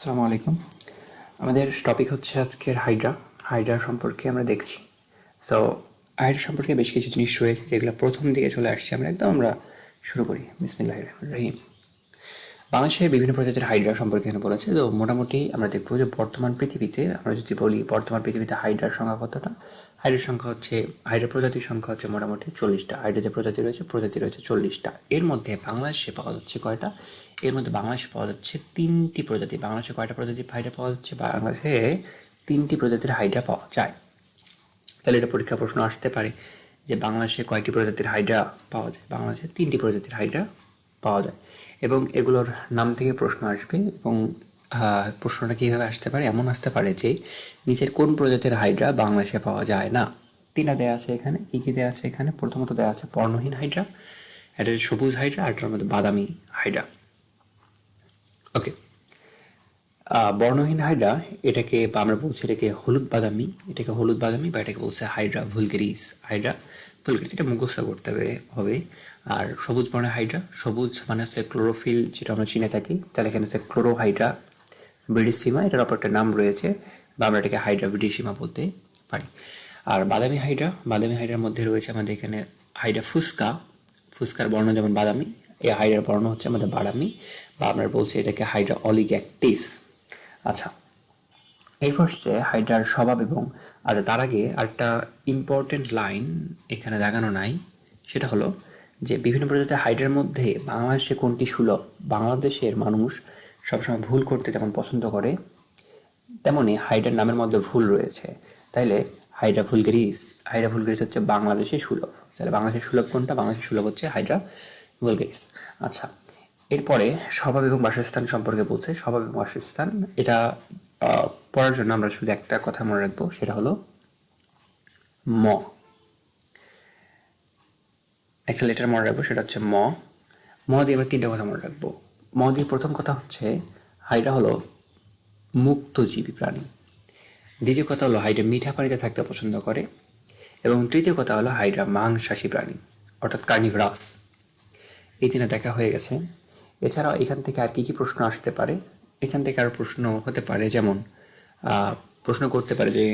আসসালামু আলাইকুম। আমাদের টপিক হচ্ছে আজকের হাইড্রা সম্পর্কে আমরা দেখছি। সো হাইড্রা সম্পর্কে বেশ কিছু জিনিস রয়েছে যেগুলো প্রথম দিকে চলে আসছে। আমরা শুরু করি। বিসমিল্লাহির রহমানির রহিম। বাংলাদেশের বিভিন্ন প্রজাতির হাইড্রা সম্পর্কে এখানে বলেছে। তো মোটামুটি আমরা দেখবো যে বর্তমান পৃথিবীতে আমরা যদি বলি বর্তমান পৃথিবীতে হাইড্রার সংখ্যা কতটা। হাইড্রা প্রজাতির সংখ্যা হচ্ছে মোটামুটি 40টা। হাইড্রা যে প্রজাতি রয়েছে 40টা। এর মধ্যে বাংলাদেশে পাওয়া যাচ্ছে কয়টা? এর মধ্যে বাংলাদেশে পাওয়া যাচ্ছে 3টি প্রজাতি। বাংলাদেশে কয়টা প্রজাতির হাইড্রা পাওয়া যাচ্ছে? বাংলাদেশে 3টি প্রজাতির হাইড্রা পাওয়া যায়। তাহলে এটা পরীক্ষা প্রশ্ন আসতে পারে যে বাংলাদেশে কয়টি প্রজাতির হাইড্রা পাওয়া যায়? বাংলাদেশে 3টি প্রজাতির হাইড্রা পাওয়া যায় এবং এগুলোর নাম থেকে প্রশ্ন আসবে। এবং প্রশ্নটা কীভাবে আসতে পারে? এমন আসতে পারে যে নিচের কোন প্রজাতির হাইড্রা বাংলাদেশে পাওয়া যায় না? 3টা দেওয়া আছে এখানে। কী দেওয়া আছে এখানে? প্রথমত দেওয়া আছে বর্ণহীন হাইড্রা, এটা হচ্ছে সবুজ হাইড্রা, আর এটার মধ্যে বাদামি হাইড্রা। ওকে, বর্ণহীন হাইড্রা এটাকে বা আমরা বলছি এটাকে হলুদ বাদামি বা এটাকে বলছে হাইড্রা ভুলগেরিস। এটা মুখস্থ করতে হবে। আর সবুজ বর্ণের হাইড্রা, সবুজ মানে হচ্ছে ক্লোরোফিল, যেটা আমরা চিনে থাকি। তাহলে এখানে হচ্ছে ক্লোরোহাইড্রা ব্রিডিসিমা, এটার অপর একটা নাম রয়েছে, বা আমরা এটাকে হাইড্রা ব্রিডিসিমা বলতে পারি। আর বাদামি হাইড্রার মধ্যে রয়েছে আমাদের এখানে হাইড্রা ফুসকার বর্ণ যেমন বাদামি, এই হাইড্রার বর্ণ হচ্ছে আমাদের বাদামি, বা আমরা বলছি এটাকে হাইড্রা অলিগ্যাকটিস। আচ্ছা, এরপর হচ্ছে হাইড্রার স্বভাব এবং তার আগে আরেকটা ইম্পর্টেন্ট লাইন এখানে দেখানো নাই, সেটা হলো যে বিভিন্ন প্রজাতির হাইড্রার মধ্যে বাংলাদেশে কোনটি সুলভ। বাংলাদেশের মানুষ সবসময় ভুল করতে যেমন পছন্দ করে, তেমনি হাইড্রার নামের মধ্যে ভুল রয়েছে। তাইলে হাইড্রা ভুলগেরিস হচ্ছে বাংলাদেশে সুলভ। তাহলে বাংলাদেশের সুলভ কোনটা? বাংলাদেশের সুলভ হচ্ছে হাইড্রা ভুলগেরিস। আচ্ছা, এরপরে স্বভাব এবং বাসস্থান সম্পর্কে বলছে। স্বভাব এবং বাসস্থান এটা পড়ার জন্য আমরা শুধু একটা কথা মনে রাখবো, সেটা হলো একটা লেটার মনে রাখবো, সেটা হচ্ছে ম দিয়ে আমরা 3টা কথা মনে রাখবো। দিয়ে প্রথম কথা হচ্ছে হাইড্রা হলো মুক্তজীবী প্রাণী। দ্বিতীয় কথা হলো হাইড্রা মিঠা পানিতে থাকতে পছন্দ করে। এবং তৃতীয় কথা হলো হাইড্রা মাংসাশী প্রাণী, অর্থাৎ কার্নিভরাস। এই 3টা দেখা হয়ে গেছে। এছাড়াও এখান থেকে আর কি প্রশ্ন আসতে পারে? এখান থেকে আরও প্রশ্ন হতে পারে, যেমন প্রশ্ন করতে পারে যে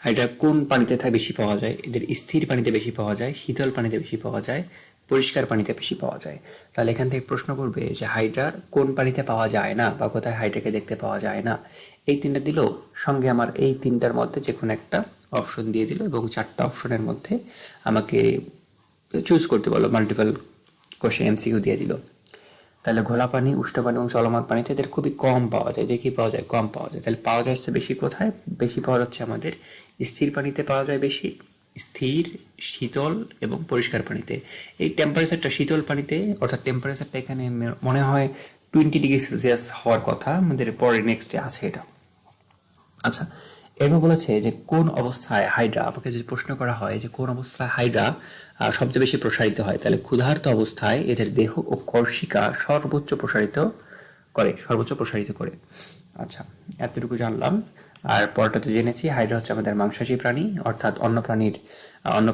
হাইড্রা কোন পানিতে বেশি পাওয়া যায়? এদের স্থির পানিতে বেশি পাওয়া যায়, শীতল পানিতে বেশি পাওয়া যায়, পরিষ্কার পানিতে বেশি পাওয়া যায়। তাহলে এখান থেকে প্রশ্ন করবে যে হাইড্রার কোন পানিতে পাওয়া যায় না, বা কোথায় হাইড্রাকে দেখতে পাওয়া যায় না। এই 3টা দিল, সঙ্গে আমার এই 3টার মধ্যে যে কোনো একটা অপশন দিয়ে দিল, এবং 4টা অপশনের মধ্যে আমাকে চুজ করতে বলো, মাল্টিপল কোশ্চেন এমসিকিউ দিয়ে দিল। তাহলে ঘোলা পানি, উষ্ণ পানি এবং চলমান পানিতে এদের খুবই কম পাওয়া যায়। দেখি পাওয়া যায়, কম পাওয়া যায়। তাহলে পাওয়া যাচ্ছে বেশি কোথায়? বেশি পাওয়া যাচ্ছে আমাদের স্থির পানিতে পাওয়া যায় বেশি, স্থির, শীতল এবং পরিষ্কার পানিতে। এই টেম্পারেচারটা শীতল পানিতে, অর্থাৎ টেম্পারেচারটা এখানে মনে হয় 20 ডিগ্রি সেলসিয়াস হওয়ার কথা, আমাদের পরে নেক্সটে আছে এটা। আচ্ছা, এরপর বলেছে যে কোন অবস্থায় হাইড্রা, আমাকে যদি প্রশ্ন করা হয় যে কোন অবস্থায় হাইড্রা সবচেয়ে বেশি প্রসারিত হয়, তাহলে ক্ষুধার্ত অবস্থায় এদের দেহ ও কর্ষিকা সর্বোচ্চ প্রসারিত করে। আচ্ছা, এতটুকু জানলাম। আর পরটাতে জেনেছি হাইড্রা হচ্ছে আমাদের মাংসাশী প্রাণী, অর্থাৎ অন্য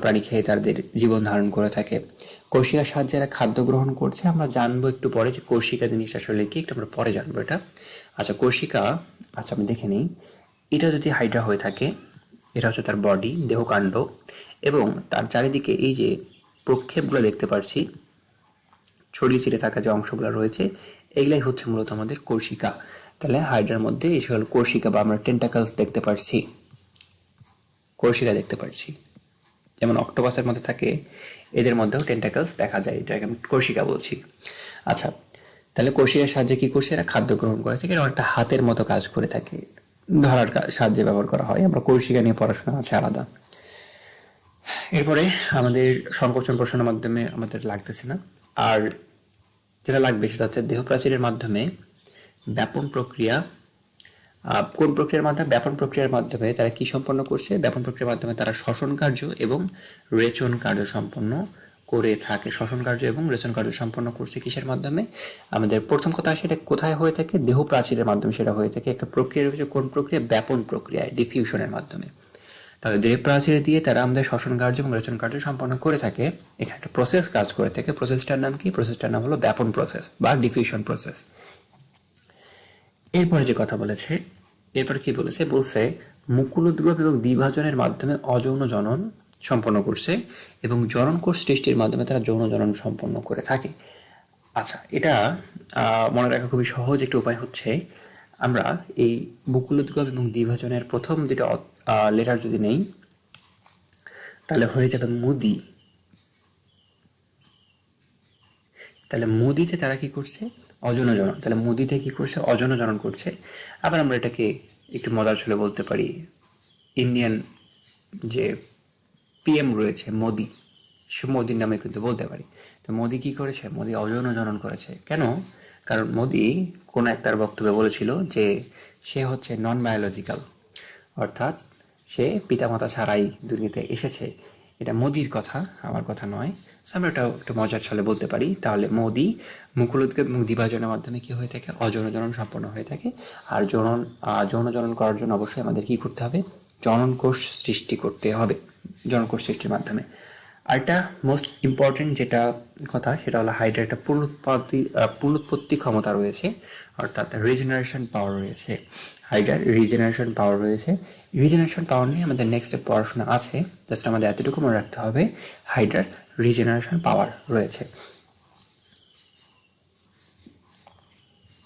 প্রাণী খেয়ে তাদের জীবন ধারণ করে থাকে। কর্ষিকার সাহায্যে এরা খাদ্য গ্রহণ করছে। আমরা জানবো একটু পরে যে কর্ষিকা জিনিসটা আসলে কি, একটু আমরা পরে জানবো এটা। আচ্ছা, কর্ষিকা, আচ্ছা আমি দেখে নিই। এটা যদি হাইড্রা হয়ে থাকে, এটা হচ্ছে তার বডি, দেহকাণ্ড, এবং তার চারিদিকে এই যে প্রক্ষেপগুলো দেখতে পাচ্ছি, ছড়িয়ে ছিটে থাকা যে অংশগুলো রয়েছে, এইগুলাই হচ্ছে মূলত আমাদের কর্ষিকা। তাহলে হাইড্রার মধ্যে এই সকল কর্ষিকা বা আমরা টেন্টাকলস দেখতে পাচ্ছি, কর্ষিকা দেখতে পাচ্ছি। যেমন অক্টোপাসের মধ্যে থাকে, এদের মধ্যেও টেন্টাকলস দেখা যায়, এটাকে আমি কর্ষিকা বলছি। আচ্ছা, তাহলে কর্ষিকার সাহায্যে কি করছে? এরা খাদ্য গ্রহণ করেছে। এটা অনেকটা হাতের মতো কাজ করে থাকে, ধরার সাহায্যে ব্যবহার করা হয়। আমরা কর্ষিকা নিয়ে পড়াশোনা আছে আলাদা। এরপরে আমাদের সংকোচন প্রশ্নের মাধ্যমে আমাদের লাগতেছে না, আর যেটা লাগবে সেটা হচ্ছে দেহ প্রাচীরের মাধ্যমে ব্যাপন প্রক্রিয়া। কোন প্রক্রিয়ার মাধ্যমে? ব্যাপন প্রক্রিয়ার মাধ্যমে তারা কি সম্পন্ন করছে? ব্যাপন প্রক্রিয়ার মাধ্যমে তারা শ্বসন কার্য এবং রেচন কার্য সম্পন্ন করে থাকে। শ্বসন কার্য এবং রেচন কার্য সম্পন্ন করছে কিসের মাধ্যমে? আমাদের প্রথম কথা, সেটা কোথায় হয়ে থাকে? দেহ প্রাচীরের মাধ্যমে সেটা হয়ে থাকে। একটা প্রক্রিয়া রয়েছে, কোন প্রক্রিয়া? ব্যাপন প্রক্রিয়ায়, ডিফিউশনের মাধ্যমে। তাহলে দেহ প্রাচীর দিয়ে তারা আমাদের শ্বসন কার্য এবং রেচন কার্য সম্পন্ন করে থাকে। এখানে একটা প্রসেস কাজ করে থাকে। প্রসেসটার নাম কি? প্রসেসটার নাম হলো ব্যাপন প্রসেস বা ডিফিউশন প্রসেস। এরপরে যে কথা বলেছে, এরপর কি বলেছে? বলছে মুকুলোদ্গম এবং দ্বিভাজনের মাধ্যমে অযৌন জনন সম্পন্ন করছে এবং জনন কোষ সৃষ্টির মাধ্যমে তারা যৌন জনন সম্পন্ন করে থাকে। আচ্ছা, এটা মনে রাখা খুবই সহজ একটা উপায় হচ্ছে, আমরা এই মুকুলোদ্গম এবং দ্বিভাজনের প্রথম দুটো লেটার যদি নেই, তাহলে হয়ে যাবে মুদি। তাহলে মুদিতে তারা কি করছে? অযৌন জনন। তাহলে মুদিতে কি করছে? অযৌন জনন করছে। আবার আমরা এটাকে একটু মজার ছলে বলতে পারি, ইন্ডিয়ান যে পিএম রয়েছে মোদি, সে মোদির নামে কিন্তু বলতে পারি। তো মোদি কি করেছে? মোদি অযৌন জনন করেছে। কেন? কারণ মোদি কোনো এক তার বক্তব্যে বলেছিল যে সে হচ্ছে নন বায়োলজিক্যাল, অর্থাৎ সে পিতামাতা ছাড়াই দুনিয়াতে এসেছে। এটা মোদির কথা, আমার কথা নয়। সো আমরা এটা একটু মজার ছলে বলতে পারি। তাহলে মোদি মুকুলোদ্গম এবং দ্বিভাজনের মাধ্যমে কি হয়ে থাকে? অযৌন জনন সম্পন্ন হয়ে থাকে। আর যৌন জনন করার জন্য অবশ্যই আমাদের কি করতে হবে? জনন কোষ সৃষ্টি করতে হবে, জনন কোষ সৃষ্টির মাধ্যমে। আরেকটা মোস্ট ইম্পর্টেন্ট যেটা কথা, সেটা হলো হাইড্রার একটা পুনরুৎপত্তি ক্ষমতা রয়েছে, অর্থাৎ রিজেনারেশন পাওয়ার রয়েছে। হাইড্রার রিজেনারেশন পাওয়ার রয়েছে। রিজেনারেশন পাওয়ার নিয়ে আমাদের নেক্সট পড়াশোনা আছে। জাস্ট আমাদের এতটুকু মনে রাখতে হবে, হাইড্রার রিজেনারেশন পাওয়ার রয়েছে।